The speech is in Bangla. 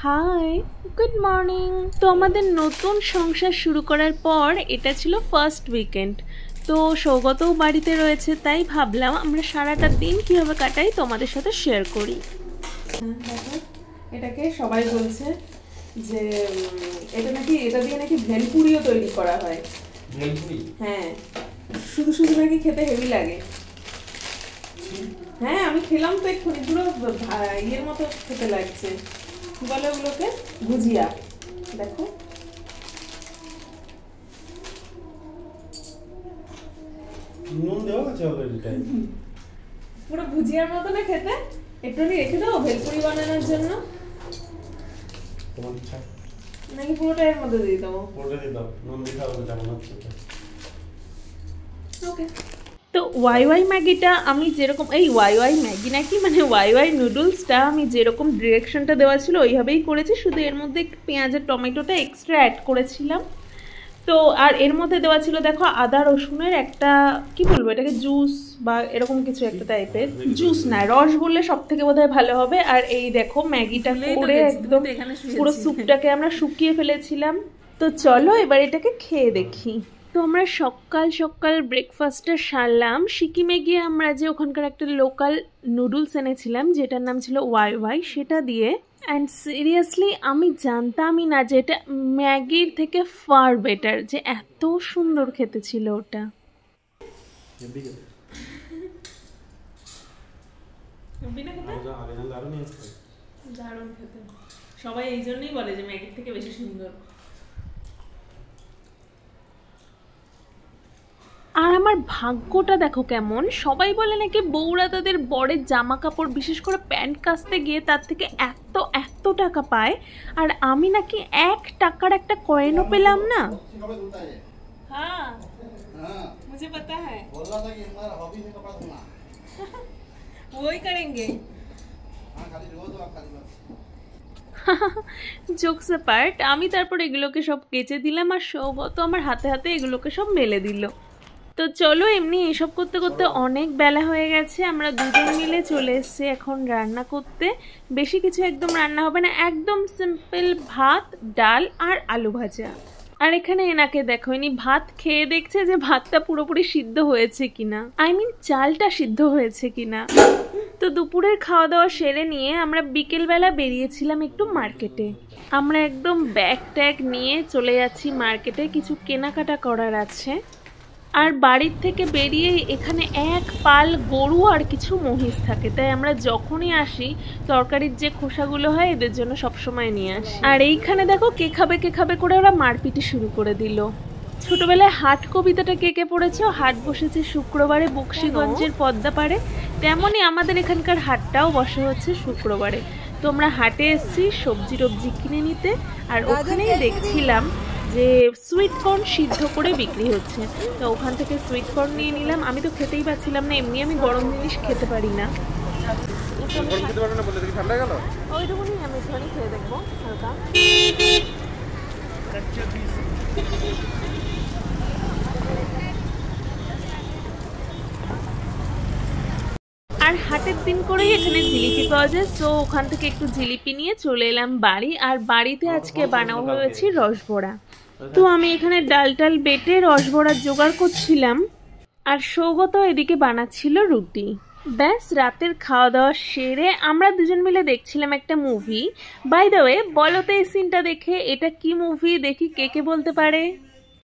High, good morning. তো আমাদের নতুন সংসার শুরু করার পর এটা ছিল ফার্স্ট উইকেন্ড। তো সৌগতও বাড়িতে রয়েছে, তাই ভাবলাম আমরা সারাটা দিন কীভাবে কাটাই তোমাদের সাথে শেয়ার করি। এটাকে সবাই বলছে যে এটা দিয়ে নাকি ভেলপুরিও তৈরি করা হয়। ভেলপুরি? হ্যাঁ, শুধু শুধু নাকি খেতে হেভি লাগে। হ্যাঁ, আমি খেলাম তো এক্ষুনি, পুরো ইয়ের মতো খেতে লাগছে। কি বলে ওগুলোকে? ভুজিয়া। দেখো নুন দেওয়া আছে অলরেডি, তাই পুরো ভুজিয়ার মতো না খেতে। একটু রেখে দাও ভেলপুরি বানানোর জন্য। তোমার ইচ্ছা নাকি পুরোটা এর মধ্যে দিয়ে দেবো? পুরোটা দিয়ে দাও, নুন দিতে হবে যেমন হচ্ছে। ওকে। তো ওয়াই ওয়াই ম্যাগিটা আমি যেরকম, এই ওয়াই ওয়াই ম্যাগি নাকি মানে ওয়াই ওয়াই নুডলসটা আমি যেরকম ডিরেকশনটা দেওয়া ছিল ওইভাবেই করেছি, শুধু এর মধ্যে একটু পেঁয়াজ আর টমেটোটা এক্সট্রা অ্যাড করেছিলাম। তো আর এর মধ্যে দেওয়া ছিল দেখো আদা রসুনের একটা, কি বলবো এটাকে, জুস বা এরকম কিছু একটা টাইপের। জুস না, রস বললে সব থেকে বোধহয় ভালো হবে। আর এই দেখো ম্যাগিটা করে একদম পুরো স্যুপটাকে আমরা শুকিয়ে ফেলেছিলাম। তো চলো এবার এটাকে খেয়ে দেখি। তো আমরা সকাল সকাল ব্রেকফাস্টটা সারলাম। সিকিমে গিয়ে আমরা যে ওখানকার একটা লোকাল নুডলস এনেছিলাম যেটার নাম ছিল ওয়াই ওয়াই, সেটা দিয়ে। অ্যান্ড সিরিয়াসলি আমি জানতামই না যে এটা ম্যাগির থেকে ফার বেটার, যে এত সুন্দর খেতে ছিল ওটা। দারুণ খেতে, সবাই এই জন্যই বলে যে ম্যাগির থেকে বেশি সুন্দর। আর আমার ভাগ্যটা দেখো কেমন, সবাই বলে নাকি বউরা তাদের বরের জামা কাপড় বিশেষ করে প্যান্ট কাচতে গিয়ে তার থেকে এত এত টাকা পায়, আর আমি নাকি 1 টাকার একটা কয়েনও পেলাম না। হ্যাঁ मुझे पता है, बोल रहा था कि हमारा हॉबी है कपड़ा धोना, वही करेंगे। हां खाली धो दो आप खाली बस। জোকস অ্যাপার্ট, আমি তারপর এগুলোকে সব কেচে দিলাম আর সৌগত আমার হাতে হাতে এগুলোকে সব মেলে দিল। তো চলো, এমনি এসব করতে করতে অনেক বেলা হয়ে গেছে। আমরা দুজন মিলে চলে এসেছি এখন রান্না করতে। বেশি কিছু একদম রান্না হবে না, একদম সিম্পল ভাত, ডাল আর আলু ভাজা। আর এখানে এনাকে দেখো, ইনি ভাত খেয়ে দেখছে যে ভাতটা পুরোপুরি সিদ্ধ হয়েছে কিনা, চালটা সিদ্ধ হয়েছে কিনা। তো দুপুরের খাওয়া দাওয়া সেরে নিয়ে আমরা বিকেলবেলা বেরিয়েছিলাম একটু মার্কেটে। আমরা একদম ব্যাগ ট্যাগ নিয়ে চলে যাচ্ছি মার্কেটে, কিছু কেনাকাটা করার আছে। আর বাড়ির থেকে বেরিয়ে এখানে এক পাল গরু আর কিছু মহিষ থাকে, তাই আমরা যখনই আসি তরকারির যে খোসাগুলো হয় এদের জন্য সবসময় নিয়ে আসি। আর এইখানে দেখো কে খাবে করে ওরা মারপিটি শুরু করে দিল। ছোটবেলায় হাট কবিতাটা কে কে পড়েছে? হাট বসেছে শুক্রবারে বক্সিগঞ্জের পদ্মাপাড়ে, তেমনই আমাদের এখানকার হাটটাও বসে হচ্ছে শুক্রবারে। তো আমরা হাটে এসেছি সবজি টবজি কিনে নিতে, আর ওখানেই দেখছিলাম যে সুইট কর্ন সিদ্ধ করে বিক্রি হচ্ছে। তো ওখান থেকে সুইট কর্ন নিয়ে নিলাম। আমি তো খেতেই পাচ্ছিলাম না, এমনি আমি গরম জিনিস খেতে পারি না। ওইটুকুনি আমি একটুখানি খেয়ে দেখবো হালকা। আর হাটের দিন করেই এখানে জিলিপি পাওয়া যায়, সো ওখান থেকে একটু জিলিপি নিয়ে চলে এলাম বাড়ি। আর বাড়িতে আজকে বানানো হয়েছে রসবড়া। তো আমি এখানে ডাল টাল বেটে রসবড়ার জোগাড় করছিলাম, আর সৌগত এদিকে বানাচ্ছিল রুটি। ব্যাস রাতের খাওয়া দাওয়া সেরে আমরা দুজন মিলে দেখছিলাম একটা মুভি। বাই দ্য ওয়ে, বলো তো এই সিনটা দেখে এটা কি মুভি, দেখি কে কে বলতে পারে।